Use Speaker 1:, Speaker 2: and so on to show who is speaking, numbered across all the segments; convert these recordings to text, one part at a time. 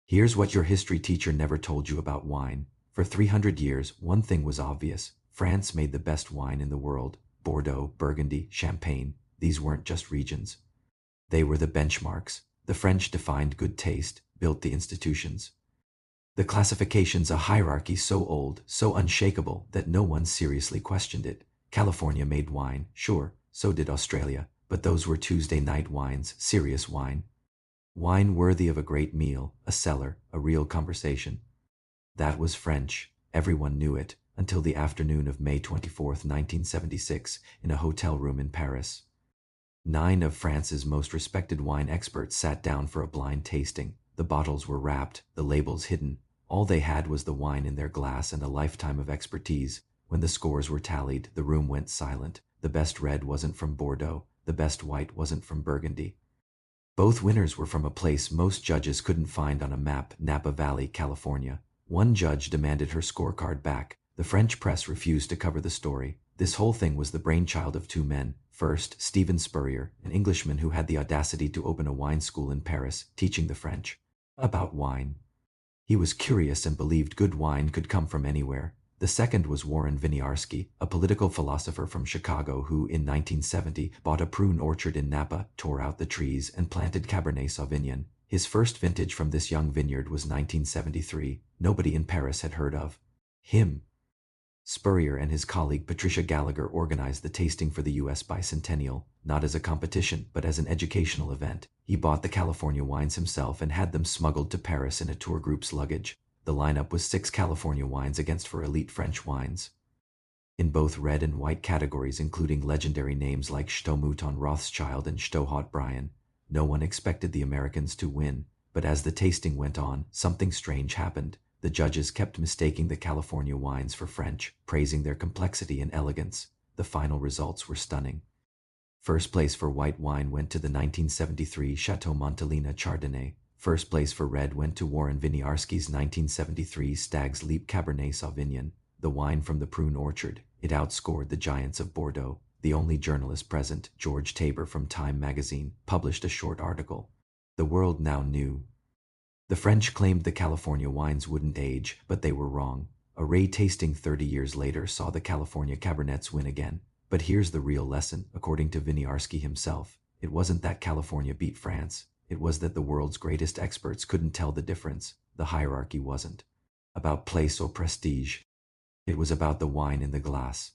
Speaker 1: Here's what your history teacher never told you about wine. For 300 years, one thing was obvious. France made the best wine in the world. Bordeaux, Burgundy, Champagne. These weren't just regions. They were the benchmarks. The French defined good taste, built the institutions. The classification's a hierarchy so old, so unshakable, that no one seriously questioned it. California made wine, sure, so did Australia, but those were Tuesday night wines, serious wine. Wine worthy of a great meal, a cellar, a real conversation. That was French. Everyone knew it, until the afternoon of May 24th, 1976, in a hotel room in Paris. 9 of France's most respected wine experts sat down for a blind tasting. The bottles were wrapped, the labels hidden. All they had was the wine in their glass and a lifetime of expertise. When the scores were tallied, the room went silent. The best red wasn't from Bordeaux. The best white wasn't from Burgundy. Both winners were from a place most judges couldn't find on a map, Napa Valley, California. One judge demanded her scorecard back. The French press refused to cover the story. This whole thing was the brainchild of 2 men. First, Stephen Spurrier, an Englishman who had the audacity to open a wine school in Paris, teaching the French about wine. He was curious and believed good wine could come from anywhere. The second was Warren Winiarski, a political philosopher from Chicago who, in 1970, bought a prune orchard in Napa, tore out the trees, and planted Cabernet Sauvignon. His first vintage from this young vineyard was 1973. Nobody in Paris had heard of him. Spurrier and his colleague Patricia Gallagher organized the tasting for the U.S. bicentennial, not as a competition, but as an educational event. He bought the California wines himself and had them smuggled to Paris in a tour group's luggage. The lineup was 6 California wines against 4 elite French wines. In both red and white categories, including legendary names like Chateau Mouton Rothschild and Chateau Haut-Brion. No one expected the Americans to win, but as the tasting went on, something strange happened. The judges kept mistaking the California wines for French, praising their complexity and elegance. The final results were stunning. First place for white wine went to the 1973 Chateau Montelena Chardonnay. First place for red went to Warren Winiarski's 1973 Stag's Leap Cabernet Sauvignon, the wine from the prune orchard. It outscored the giants of Bordeaux. The only journalist present, George Tabor from Time magazine, published a short article. The world now knew. The French claimed the California wines wouldn't age, but they were wrong. A Ray tasting 30 years later saw the California Cabernets win again. But here's the real lesson, according to Winiarski himself. It wasn't that California beat France. It was that the world's greatest experts couldn't tell the difference. The hierarchy wasn't about place or prestige. It was about the wine in the glass.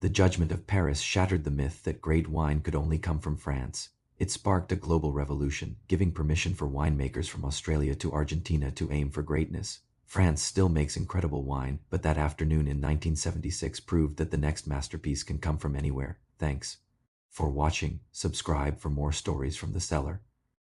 Speaker 1: The judgment of Paris shattered the myth that great wine could only come from France. It sparked a global revolution, giving permission for winemakers from Australia to Argentina to aim for greatness. France still makes incredible wine, but that afternoon in 1976 proved that the next masterpiece can come from anywhere. Thanks for watching. Subscribe for more stories from the cellar.